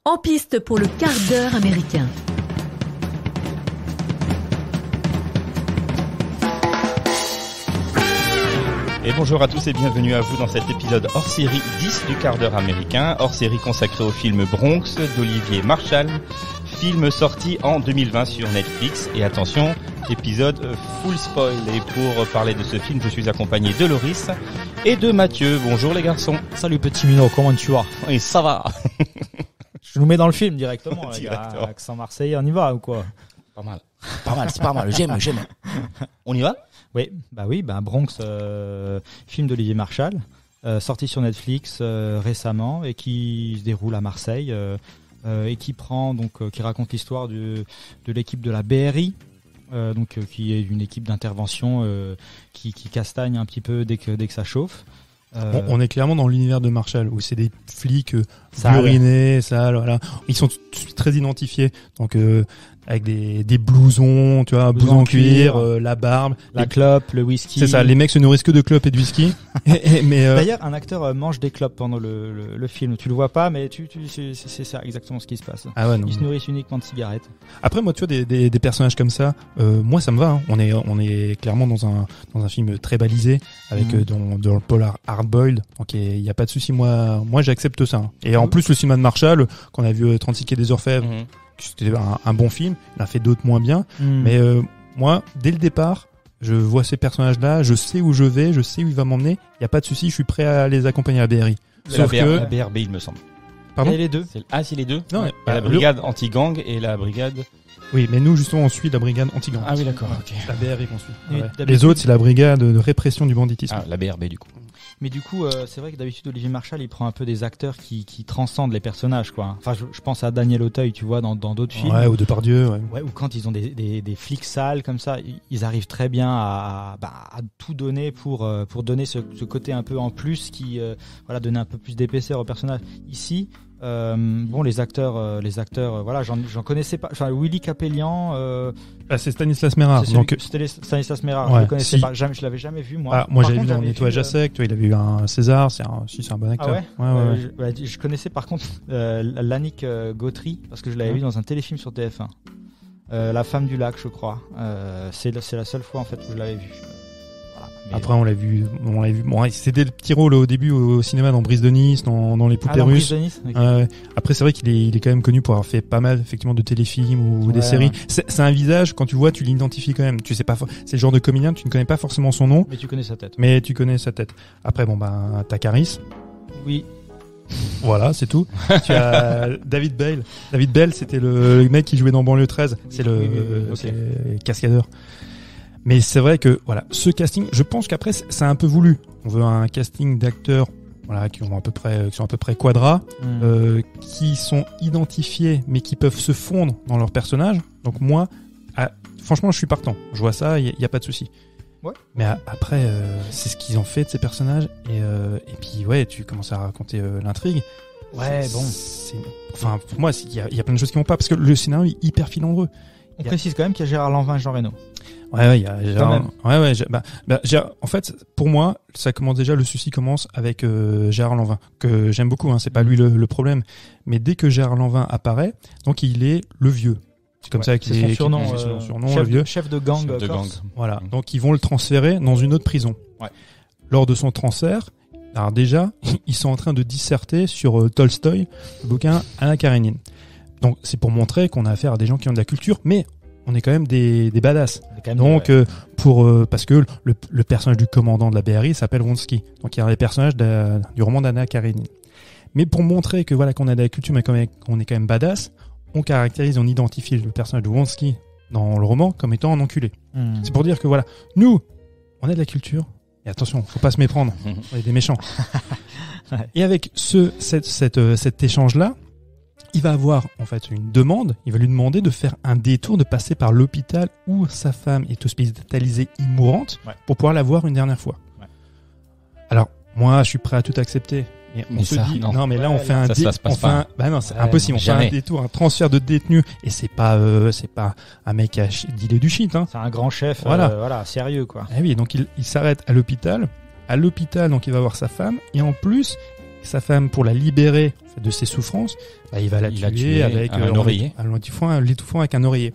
En piste pour le quart d'heure américain. Et bonjour à tous et bienvenue à vous dans cet épisode hors-série 10 du quart d'heure américain, hors-série consacré au film Bronx d'Olivier Marshall, film sorti en 2020 sur Netflix. Et attention, épisode full spoil. Et pour parler de ce film, je suis accompagné de Loris et de Mathieu. Bonjour les garçons. Salut petit minot, comment tu vas? Oui, ça va. Je nous mets dans le film directement. Directement. Accent marseillais, on y va ou quoi? Pas mal. C'est pas mal, j'aime. On y va? Oui, Bronx, film d'Olivier Marshall, sorti sur Netflix récemment et qui se déroule à Marseille et qui raconte l'histoire de l'équipe de la BRI, qui est une équipe d'intervention qui castagne un petit peu dès que ça chauffe. On est clairement dans l'univers de Marshall où c'est des flics Sales. urinés, sales, voilà. Ils sont très identifiés, donc avec des blousons, tu vois, blousons en cuir, la barbe, la clope, le whisky. C'est ça, les mecs se nourrissent que de clopes et de whisky. Mais d'ailleurs, un acteur mange des clopes pendant le film. Tu le vois pas, mais c'est ça exactement ce qui se passe. Ah ouais, non. Ils se nourrissent uniquement de cigarettes. Après, moi, tu vois, des personnages comme ça, moi, ça me va. Hein. On est clairement dans un film très balisé, avec dans le polar hard-boiled. Donc, il y a pas de souci. Moi, j'accepte ça. Hein. Et en plus, le cinéma de Marshall, qu'on a vu 36 Quai des Orfèvres, c'était un bon film. Il a fait d'autres moins bien. Mais moi, dès le départ, je vois ces personnages-là, je sais où je vais, je sais où il va m'emmener. Il y a pas de souci, je suis prêt à les accompagner à BRI. Sauf que la BRB, il me semble. Pardon? Et les deux. C'est les deux? Non, ouais. La brigade anti-gang et la brigade... Oui, mais nous, justement, on suit la brigade anti-gang. Ah oui, d'accord, ok. La BRI qu'on suit. Oui, ouais. Les autres, c'est la brigade de répression du banditisme. Ah, la BRB, du coup. Mais du coup, c'est vrai que d'habitude, Olivier Marshall, il prend un peu des acteurs qui transcendent les personnages, quoi. Enfin, je pense à Daniel Auteuil, tu vois, dans d'autres films. Ouais, ou Depardieu, ouais. Ouais, ou quand ils ont des flics sales comme ça, ils arrivent très bien à tout donner pour donner ce côté un peu en plus qui, donner un peu plus d'épaisseur au personnage. Ici, les acteurs, voilà, j'en connaissais pas. Enfin, Willy Capellian. C'est Stanislas Mérard. C'était Stanislas Mérard. Ouais, je le connaissais pas. Je l'avais jamais vu moi. Ah, moi j'avais vu dans Nettoyage à sec. Tu vois, il avait eu un César. C'est un bon acteur. Ah ouais. Je connaissais par contre Lannick Gautry parce que je l'avais vu dans un téléfilm sur TF1. La femme du lac, je crois. C'est la seule fois en fait où je l'avais vu. Après, on l'a vu. Bon, c'était le petit rôle au début au cinéma dans Brise de Nice, dans Les Poupées Russes. Okay. Après, c'est vrai qu'il est quand même connu pour avoir fait pas mal, effectivement, de téléfilms ou des séries. Ouais. C'est un visage, quand tu vois, tu l'identifies quand même. Tu sais pas, c'est le genre de comédien, tu ne connais pas forcément son nom. Mais tu connais sa tête. Après, t'as Caris. Oui. Voilà, c'est tout. Tu as David Bale. David Bale, c'était le mec qui jouait dans Banlieue 13. C'est le cascadeur. Mais c'est vrai que voilà, ce casting, je pense qu'après c'est un peu voulu. On veut un casting d'acteurs qui sont à peu près quadras, qui sont identifiés mais qui peuvent se fondre dans leur personnage. Donc moi, franchement, je suis partant. Je vois ça, il y a pas de souci. Ouais. Mais après, c'est ce qu'ils ont fait de ces personnages et puis tu commences à raconter l'intrigue. Ouais, Enfin, pour moi, il y a plein de choses qui vont pas parce que le scénario est hyper filandreux. On précise quand même qu'il y a Gérard Lanvin et Jean Reno. Ouais, il y a Gérard. En fait, pour moi, le souci commence avec Gérard Lanvin, que j'aime beaucoup. Hein, c'est pas lui le problème, mais dès que Gérard Lanvin apparaît, donc il est le vieux. C'est comme ça qu'il est. Son surnom, le vieux. Chef de gang. Voilà. Donc ils vont le transférer dans une autre prison. Ouais. Lors de son transfert, alors déjà, ils sont en train de disserter sur Tolstoï, le bouquin Anna Karénine. Donc c'est pour montrer qu'on a affaire à des gens qui ont de la culture, mais on est quand même des badass. Donc parce que le personnage du commandant de la BRI s'appelle Wronski. Donc il y a les personnages du roman d'Anna Karénine. Mais pour montrer que qu'on a de la culture mais qu'on est quand même badass, on caractérise, on identifie le personnage de Wronski dans le roman comme étant un enculé. C'est pour dire que nous, on a de la culture. Et attention, faut pas se méprendre. On est des méchants. Et avec cet échange-là, il va avoir en fait une demande, il va lui demander de faire un détour, de passer par l'hôpital où sa femme est hospitalisée mourante pour pouvoir la voir une dernière fois. Ouais. Alors, moi, je suis prêt à tout accepter. Et on se dit, non, mais là, on fait un c'est impossible. On fait un détour, un transfert de détenu, et c'est pas un mec qui a dealé du shit, hein. C'est un grand chef, sérieux, quoi. Et oui, donc il s'arrête à l'hôpital. À l'hôpital, donc il va voir sa femme, et en plus, sa femme pour la libérer en fait, de ses souffrances, bah, il va la tuer avec un oreiller. En l'étouffant avec un oreiller.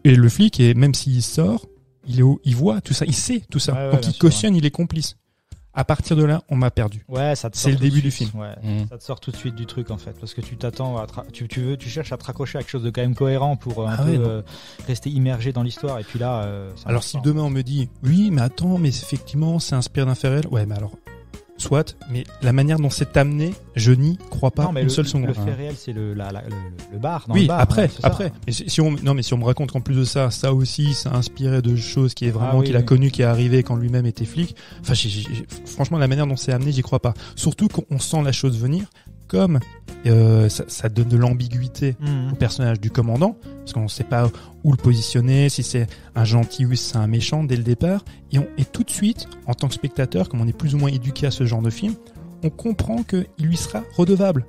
Et le flic, même s'il sort, il voit tout ça, il sait tout ça. Ouais, donc il cautionne, il est complice. À partir de là, on m'a perdu. Ouais, ça te C'est sort le début tout de du suite. film. Ouais. Ça te sort tout de suite du truc en fait, parce que tu t'attends à tu cherches à te raccrocher à quelque chose de quand même cohérent pour rester immergé dans l'histoire. Et puis là, alors si demain on me dit oui, mais attends, mais effectivement, c'est inspiré d'un fait réel. Ouais, mais alors. Soit, mais la manière dont c'est amené, je n'y crois pas une seule seconde. Le fait réel, c'est le bar. Dans oui, le bar, après. Ça. Mais si on me raconte qu'en plus de ça aussi, ça a inspiré de choses qui est vraiment qu'il a connu, qui est arrivé quand lui-même était flic. Enfin, franchement, la manière dont c'est amené, j'y crois pas. Surtout qu'on sent la chose venir, comme ça donne de l'ambiguïté au personnage du commandant, parce qu'on ne sait pas où le positionner, si c'est un gentil ou si c'est un méchant dès le départ. Et tout de suite, en tant que spectateur, comme on est plus ou moins éduqué à ce genre de film, on comprend qu'il lui sera redevable.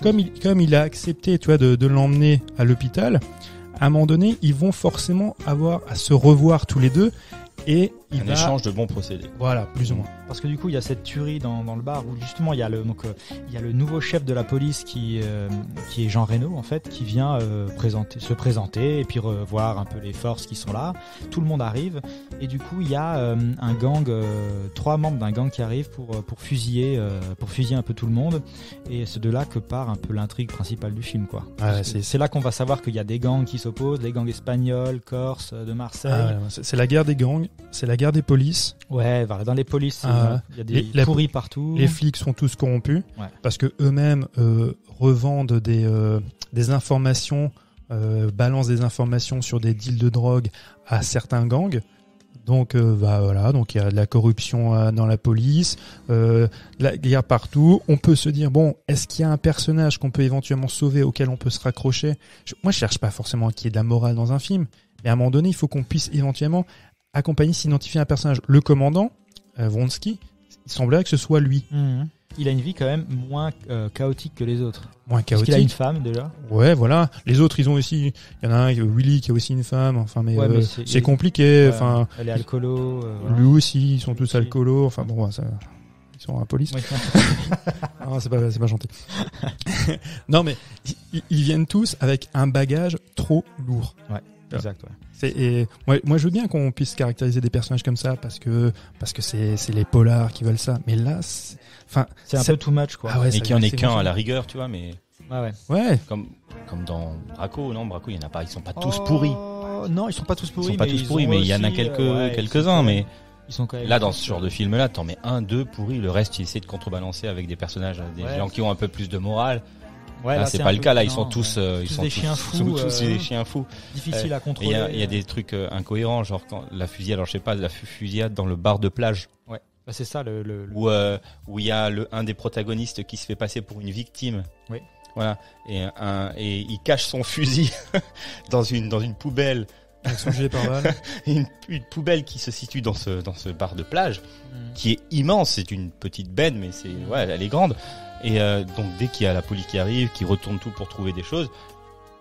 Comme il a accepté, tu vois, de l'emmener à l'hôpital, à un moment donné, ils vont forcément avoir à se revoir tous les deux. Et un échange de bons procédés. Voilà, plus ou moins. Parce que du coup, il y a cette tuerie dans le bar où justement il y a le nouveau chef de la police qui est Jean Reno en fait, qui vient se présenter et puis revoir un peu les forces qui sont là. Tout le monde arrive et du coup il y a un gang, 3 membres d'un gang qui arrivent pour fusiller un peu tout le monde. Et c'est de là que part un peu l'intrigue principale du film quoi. Ouais, c'est là qu'on va savoir qu'il y a des gangs qui s'opposent, les gangs espagnols, corses, de Marseille. C'est la guerre des gangs, c'est la guerre des polices. Ouais, voilà, dans les polices, il y a des pourris partout. Les flics sont tous corrompus parce que eux-mêmes revendent des informations, balancent des informations sur des deals de drogue à certains gangs. Donc donc il y a de la corruption dans la police, la guerre partout. On peut se dire bon, est-ce qu'il y a un personnage qu'on peut éventuellement sauver, auquel on peut se raccrocher ? Moi, je cherche pas forcément qu'il y ait de la morale dans un film, mais à un moment donné, il faut qu'on puisse éventuellement accompagner, s'identifier un personnage. Le commandant, Vronsky, il semblerait que ce soit lui. Il a une vie quand même moins chaotique que les autres. Moins chaotique. Parce qu'il a une femme déjà. Ouais, voilà. Les autres, ils ont aussi. Il y en a un, Willy, qui a aussi une femme. Enfin, mais c'est compliqué. Enfin, elle est alcoolo. Lui aussi, ils sont tous alcoolos. Enfin bon, ça. Ils sont à la police. Oui. Non, c'est pas gentil. Non, mais ils viennent tous avec un bagage trop lourd. Ouais. Exact, moi je veux bien qu'on puisse caractériser des personnages comme ça parce que c'est les polars qui veulent ça, mais là c'est un peu too much quoi. Et qu'il y en ait qu'un à la rigueur, tu vois, mais ouais. Comme dans Braco, il y en a pas, ils sont pas tous pourris. Non, ils sont pas tous pourris. Mais il y en a quelques-uns, mais ils sont quand même. Là, dans ce genre de film-là, t'en mets 1, 2 pourris, le reste, ils essaient de contrebalancer avec des personnages, des gens qui ont un peu plus de morale. Ouais, là, c'est pas le cas. Là, ils sont tous des chiens fous. Tous des chiens fous. Difficile à contrôler. Il y a des trucs incohérents, genre quand la fusillade, la fusillade dans le bar de plage. Ouais. Bah, c'est ça où il y a un des protagonistes qui se fait passer pour une victime. Oui. Voilà. Et il cache son fusil dans une poubelle. Avec son gilet pare-balles. une poubelle qui se situe dans ce bar de plage, qui est immense. C'est une petite benne, mais elle est grande. Et donc dès qu'il y a la police qui arrive, qui retourne tout pour trouver des choses,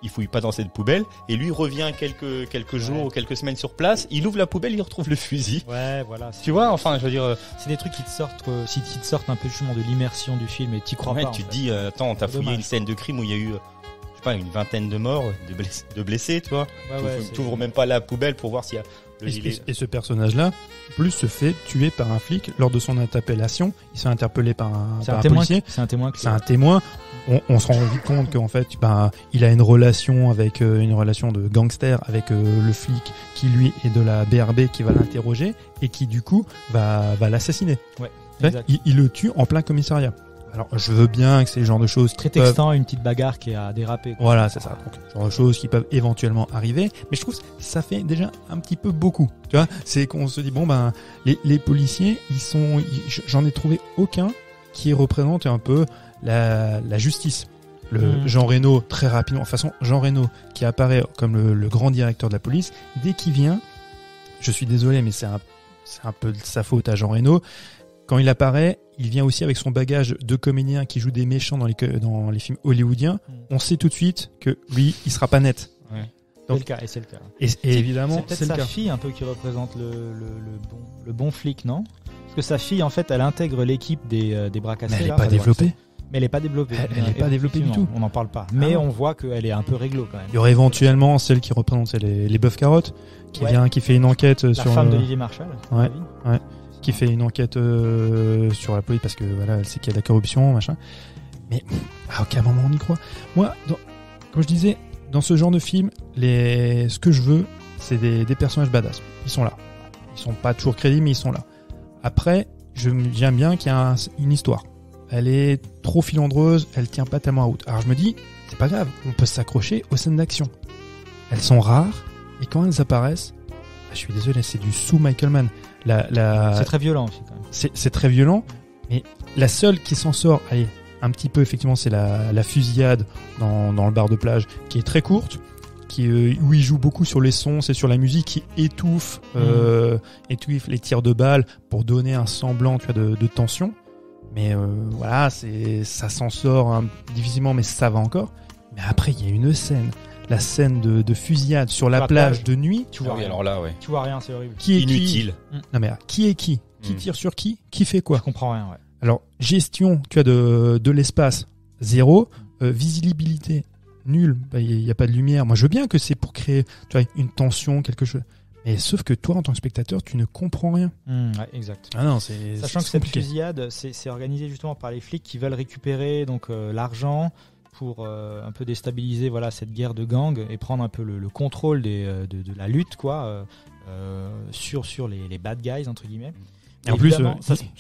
il fouille pas dans cette poubelle. Et lui revient quelques jours ou quelques semaines sur place. Il ouvre la poubelle, il retrouve le fusil. Ouais, voilà. Tu vois, enfin, je veux dire, c'est des trucs qui te sortent un peu justement de l'immersion du film et t'y crois pas. Tu te dis, attends, t'as fouillé une scène de crime où il y a eu, je sais pas, une vingtaine de morts, de blessés, tu vois. T'ouvres même pas la poubelle pour voir s'il y a le gilet. Et ce personnage-là, plus se fait tuer par un flic lors de son interpellation. Il s'est interpellé par un policier. C'est un témoin. C'est un témoin. On se rend vite compte qu'en fait, il a une relation de gangster avec le flic qui lui est de la BRB qui va l'interroger et qui du coup va l'assassiner. Ouais. Il le tue en plein commissariat. Alors, je veux bien que c'est le genre de choses très textant, une petite bagarre qui a dérapé. Voilà, c'est ça. Donc, genre de choses qui peuvent éventuellement arriver. Mais je trouve que ça fait déjà un petit peu beaucoup. Tu vois, c'est qu'on se dit, les policiers, j'en ai trouvé aucun qui représente un peu la justice. Jean Reno, très rapidement, de toute façon, Jean Reno, qui apparaît comme le grand directeur de la police, dès qu'il vient, je suis désolé, mais c'est un peu de sa faute à Jean Reno. Quand il apparaît, il vient aussi avec son bagage de comédien qui joue des méchants dans les films hollywoodiens. On sait tout de suite que lui, il sera pas net. Ouais. Donc, c'est le cas. Et évidemment, c'est peut-être sa fille un peu qui représente le bon flic, non ? Parce que sa fille, en fait, elle intègre l'équipe des bras cassés. Mais elle est là, pas développée. Mais elle est pas développée. Elle est pas développée du tout. On n'en parle pas. Mais non. on voit qu'elle est un peu réglo quand même. Il y aurait éventuellement celle qui représente les bœufs carottes, qui Ouais. vient, qui fait une enquête La sur femme d'Olivier Marshall. à mon Ouais. avis. qui fait une enquête sur la police parce que voilà, elle sait qu'il y a de la corruption, machin. Mais à aucun moment on y croit. Moi, comme je disais, dans ce genre de film, ce que je veux, c'est des personnages badass. Ils sont là. Ils sont pas toujours crédibles, mais ils sont là. Après, j'aime bien qu'il y ait une histoire. Elle est trop filandreuse, elle tient pas tellement à route. Alors je me dis, c'est pas grave, on peut s'accrocher aux scènes d'action. Elles sont rares, et quand elles apparaissent, je suis désolé, c'est du sous Michael Mann. C'est très violent aussi quand même. C'est très violent, mais la seule qui s'en sort, allez, un petit peu effectivement, c'est la fusillade dans le bar de plage, qui est très courte, où il joue beaucoup sur les sons, c'est sur la musique qui étouffe les tirs de balles pour donner un semblant, tu vois, de tension. Mais voilà, ça s'en sort difficilement, mais ça va encore. Mais après, il y a une scène, la scène de fusillade sur la plage de nuit. Tu vois rien. Alors là, ouais. Tu vois rien, c'est horrible. Qui est Inutile. Non mais qui est qui tire sur qui fait quoi? Je comprends rien, ouais. Alors, gestion, tu as de l'espace, zéro. Visibilité, nul. Il n'y a pas de lumière. Moi, je veux bien que c'est pour créer, tu vois, une tension, quelque chose. Mais sauf que toi, en tant que spectateur, tu ne comprends rien. Ouais, exact. Ah non, Sachant que cette fusillade, c'est organisé justement par les flics qui veulent récupérer donc l'argent pour un peu déstabiliser voilà cette guerre de gang et prendre un peu le contrôle de la lutte quoi sur les bad guys entre guillemets. Et en plus,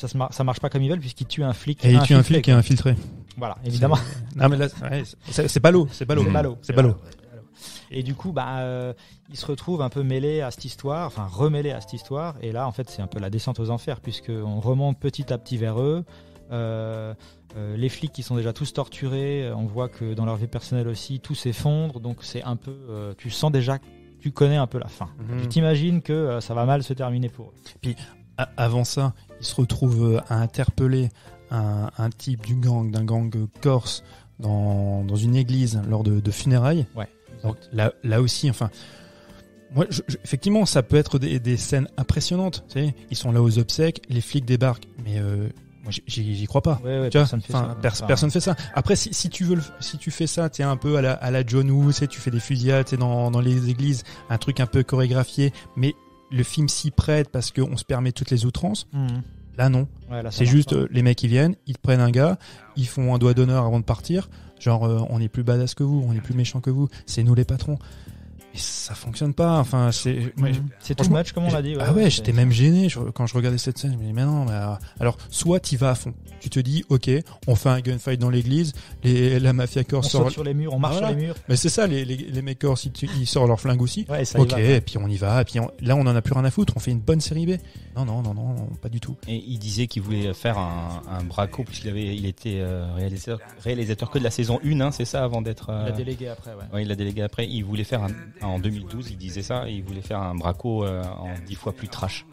ça marche pas comme ils veulent puisqu'ils tuent un flic. Et ils tuent un flic qui est infiltré. Voilà, évidemment. Non mais là, c'est ballot, c'est ballot. C'est ballot. Et du coup, il se retrouve un peu mêlé à cette histoire, enfin remêlé à cette histoire. Et là, en fait, c'est un peu la descente aux enfers, puisqu'on remonte petit à petit vers eux. Les flics qui sont déjà tous torturés, on voit que dans leur vie personnelle aussi, tout s'effondre. Donc c'est un peu, tu sens déjà, tu connais un peu la fin. Tu t'imagines que ça va mal se terminer pour eux. Puis avant ça, ils se retrouvent à interpeller un type d'un gang corse dans une église lors de funérailles. Ouais. Donc là aussi, enfin, moi, effectivement, ça peut être des scènes impressionnantes. Tu sais, ils sont là aux obsèques, les flics débarquent, mais moi, j'y crois pas. Ouais, tu vois, personne fait ça. Personne fait ça. Après, si tu fais ça, tu es un peu à la John Woo, tu fais des fusillades, tu dans les églises, un truc un peu chorégraphié, mais le film s'y prête parce qu'on se permet toutes les outrances. Là, non. Ouais, là, c'est juste les mecs qui viennent, ils prennent un gars, ils font un doigt d'honneur avant de partir. Genre, on est plus badass que vous, on est plus méchant que vous, c'est nous les patrons. Et ça fonctionne pas, enfin, c'est too much, comme on l'a dit. Ouais, j'étais même gêné quand je regardais cette scène. Je me dis, mais non, alors, soit t'y vas à fond. Tu te dis, ok, on fait un gunfight dans l'église, la mafia corse sort sur les murs, on marche sur les murs. Mais c'est ça, les mecs corse, ils sortent leur flingue aussi. Ouais, ça ok, et puis on y va, et puis là, on en a plus rien à foutre, on fait une bonne série B. Non, pas du tout. Et il disait qu'il voulait faire un braco, puisqu'il était réalisateur que de la saison 1, hein, c'est ça, avant d'être... Il l'a délégué après, ouais. Ouais, il l'a délégué après. Il voulait faire en 2012, il disait ça, et il voulait faire un braco en 10 fois plus trash.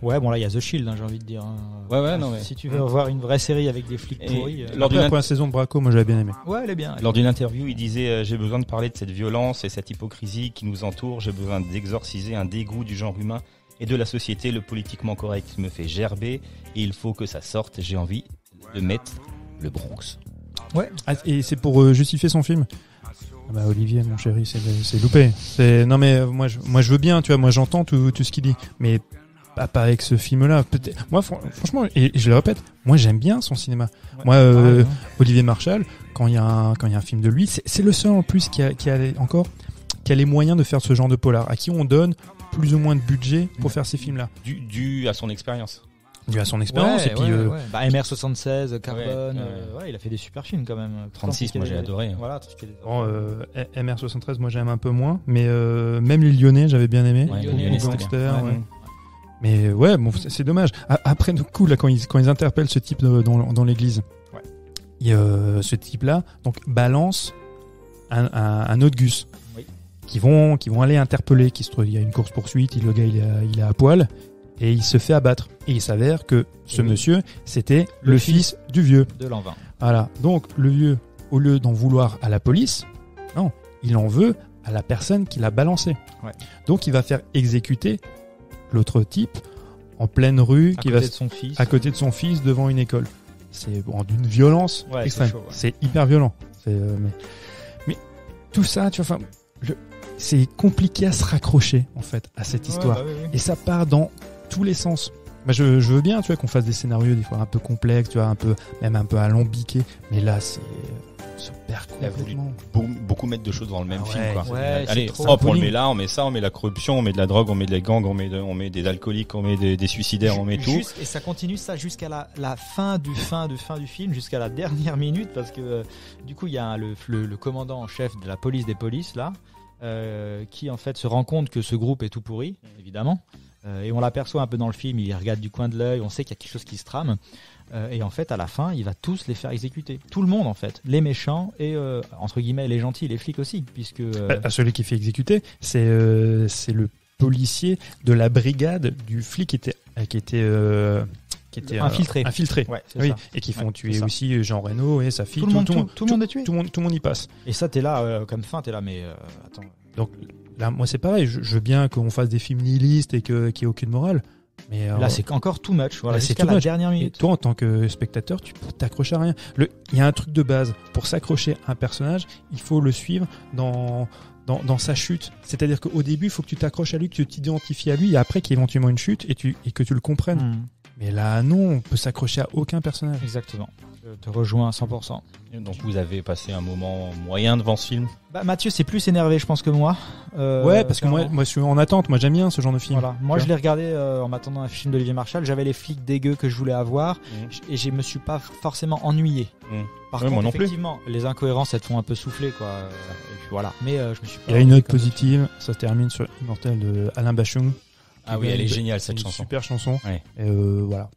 Ouais, bon là il y a The Shield, hein, j'ai envie de dire. Ouais, non mais... Si tu veux voir une vraie série avec des flics pourris... Lors de la première saison de Braco, moi j'avais bien aimé. Ouais, elle est bien. Lors d'une interview, il disait j'ai besoin de parler de cette violence et cette hypocrisie qui nous entoure, j'ai besoin d'exorciser un dégoût du genre humain et de la société, le politiquement correct me fait gerber et il faut que ça sorte, j'ai envie de mettre le Bronx. Ouais. Et c'est pour justifier son film. Bah Olivier, mon chéri, c'est loupé. Non mais moi je veux bien, tu vois, moi j'entends tout ce qu'il dit, mais pas avec ce film-là. Peut-être. Moi franchement, et je le répète, moi j'aime bien son cinéma. Ouais. Moi Olivier Marshall, quand il y a un film de lui, c'est le seul en plus qui a les moyens de faire ce genre de polar, à qui on donne plus ou moins de budget pour faire ces films-là. Dû à son expérience. Dû à son expérience, et puis... Bah, MR76, Carbone, il a fait des super films quand même. 36, moi j'ai adoré. Voilà, MR73, moi j'aime un peu moins, mais même les Lyonnais, j'avais bien aimé. Ouais, les Lyonnais, Gangsters, Mais ouais, bon, c'est dommage. Après, du coup, là, quand ils interpellent ce type dans l'église, ce type-là, donc, balance un autre Gus. Oui. Qui vont aller interpeller, il y a une course-poursuite, le gars il est à poil, et il se fait abattre. Et il s'avère que ce monsieur, c'était le fils du vieux. De l'an 20. Voilà. Donc, le vieux, au lieu d'en vouloir à la police, non, il en veut à la personne qui l'a balancé. Ouais. Donc, il va faire exécuter l'autre type en pleine rue, à côté de son fils. à côté de son fils devant une école. C'est d'une violence extrême. C'est chaud, ouais. C'est hyper violent. Mais tout ça, tu vois, c'est compliqué à se raccrocher en fait à cette histoire. Ouais, oui. Et ça part dans tous les sens. Je veux bien, tu vois, qu'on fasse des scénarios des fois un peu complexes, tu vois, même un peu alambiqués. Mais là, on se perd Il a voulu complètement. beaucoup mettre de choses dans le même film, quoi. Ouais, Allez, c'est trop. hop, on le met là, on met ça, on met la corruption, on met de la drogue, on met des gangs, on met des alcooliques, on met des suicidaires, on met tout. Et ça continue ça jusqu'à la fin du film, jusqu'à la dernière minute, parce que du coup il y a le commandant en chef de la police des polices là, qui en fait se rend compte que ce groupe est tout pourri, évidemment. Et on l'aperçoit un peu dans le film, il regarde du coin de l'œil, on sait qu'il y a quelque chose qui se trame. Et en fait, à la fin, il va tous les faire exécuter. Tout le monde, en fait. Les méchants et, entre guillemets, les gentils, les flics aussi. Puisque, celui qui fait exécuter, c'est le policier de la brigade du flic qui était infiltré. Ouais, c'est oui, ça. et qui font Ouais, tuer c'est ça. aussi Jean Reno et sa fille. Tout le monde est tué. Tout le monde y passe. Et ça, t'es là, comme fin, t'es là, mais attends. Donc là, moi, c'est pareil. Je veux bien qu'on fasse des films nihilistes et qu'il n'y ait aucune morale. Mais Là, c'est encore too much. Voilà, là, c'est jusqu'à too la much. dernière Et minute. toi, en tant que spectateur, tu t'accroches à rien. Il y a un truc de base. Pour s'accrocher à un personnage, il faut le suivre dans sa chute. C'est-à-dire qu'au début, il faut que tu t'accroches à lui, que tu t'identifies à lui, et après qu'il y ait éventuellement une chute et que tu le comprennes. Mais là, non, on peut s'accrocher à aucun personnage. Exactement. Je te rejoins à 100%. Donc vous avez passé un moment moyen devant ce film. Mathieu, c'est plus énervé, je pense, que moi. Ouais, parce que moi, je suis en attente. Moi, j'aime bien ce genre de film. Voilà. Moi, je l'ai regardé en m'attendant à un film d'Olivier Marchal. J'avais les flics dégueux que je voulais avoir et je me suis pas forcément ennuyé. Par contre, moi non plus. effectivement, les incohérences, elles te font un peu souffler, quoi. Et puis voilà. Mais je me suis pas. Il y a une note comme positive. Ça se termine sur Immortel de Alain Bachung. Ah oui, elle est géniale cette Une chanson. super chanson. Ouais. Et voilà.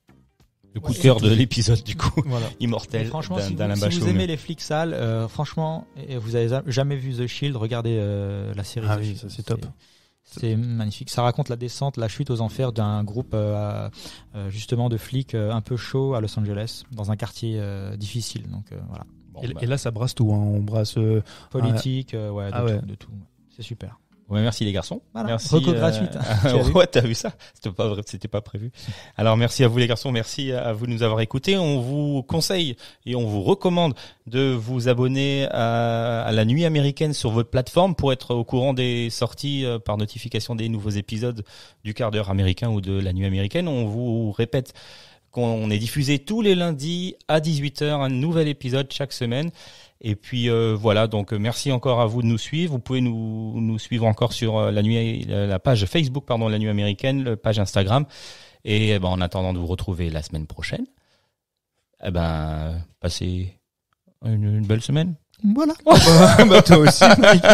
Le coup de cœur de l'épisode du coup. Voilà. Immortel Et franchement, d'Alain si Bachung. vous aimez les flics sales, franchement, et vous avez jamais vu The Shield, regardez la série. Ah The oui, Shield. ça, c'est top. C'est magnifique. Ça raconte la descente, la chute aux enfers d'un groupe justement de flics un peu chauds à Los Angeles, dans un quartier difficile. Donc voilà. Bon, Et là, ça brasse tout. Hein. On brasse. Politique, de tout. C'est super. Ouais, merci les garçons. Voilà. Merci. Reco gratuite. Tu as vu Ouais, t'as vu ça? C'était pas prévu. Alors merci à vous les garçons, merci à vous de nous avoir écoutés. On vous conseille et on vous recommande de vous abonner à la Nuit Américaine sur votre plateforme pour être au courant des sorties par notification des nouveaux épisodes du quart d'heure américain ou de la Nuit Américaine. On vous répète qu'on est diffusé tous les lundis à 18h, un nouvel épisode chaque semaine. Et puis voilà, donc merci encore à vous de nous suivre. Vous pouvez nous suivre encore sur la page Facebook La Nuit Américaine, la page Instagram. Et en attendant de vous retrouver la semaine prochaine, passez une belle semaine. Voilà. Bah toi aussi, Mike.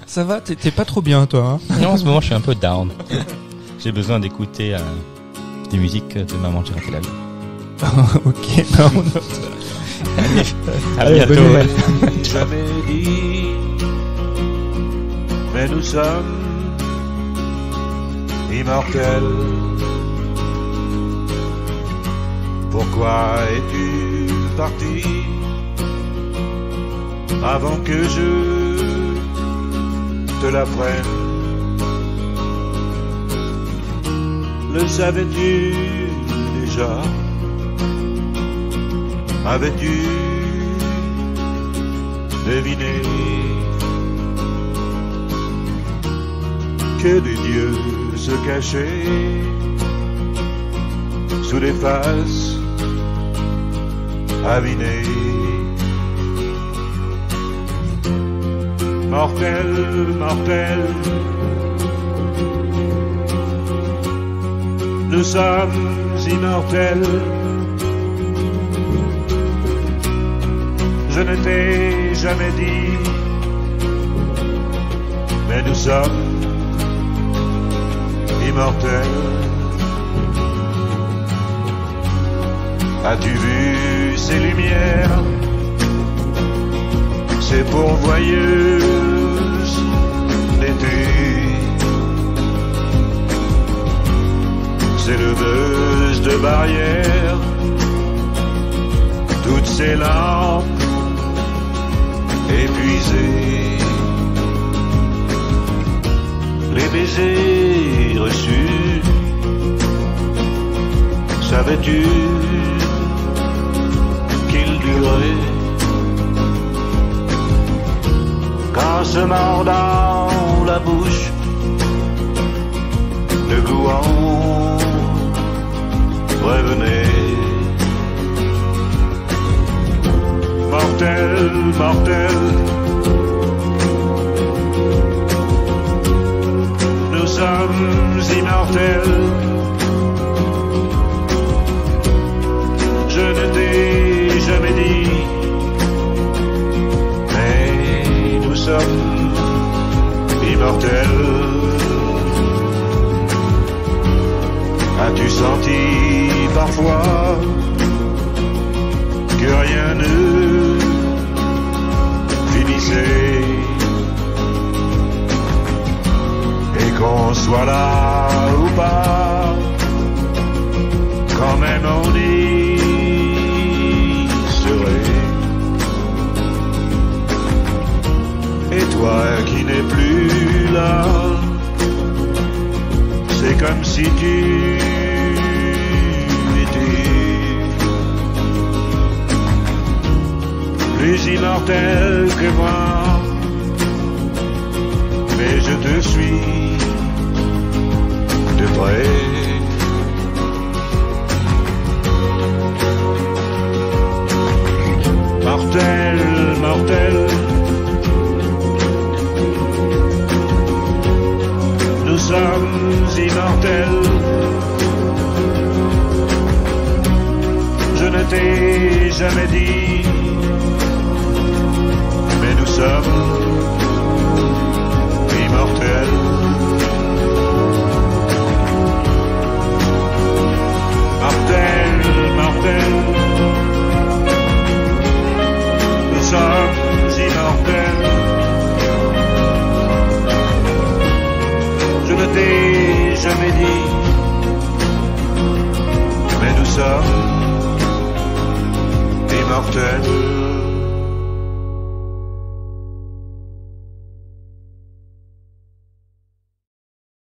Ça va, t'es pas trop bien, toi. Hein. Non, en ce moment, je suis un peu down. J'ai besoin d'écouter des musiques de Maman j'ai raté la vie. Ok, bah on note. À bientôt. Jamais dit, mais nous sommes immortels. Pourquoi es-tu parti avant que je te l'apprenne? Le savais-tu déjà? Avais-tu deviné que des dieux se cachaient sous les faces avinées? Mortel, mortel, nous sommes immortels. Je ne t'ai jamais dit, mais nous sommes immortels. As-tu vu ces lumières, ces pourvoyeuses d'été? Ces leveuses de barrières, toutes ces lampes épuisés, les baisers reçus savais-tu qu'il durait qu'en se mordant la bouche, le goût en revenait. Mortel, mortel, nous sommes immortels. Je ne t'ai jamais dit, mais nous sommes immortels. As-tu senti parfois que rien ne finissait et qu'on soit là ou pas, quand même on y serait. Et toi qui n'es plus là, c'est comme si tu étais plus immortel que moi, mais je te suis de près. Mortel, mortel, nous sommes immortels. Je ne t'ai jamais dit, mais nous sommes immortels. Mortel, mortel, nous sommes immortels. Je ne t'ai jamais dit, mais nous sommes immortels.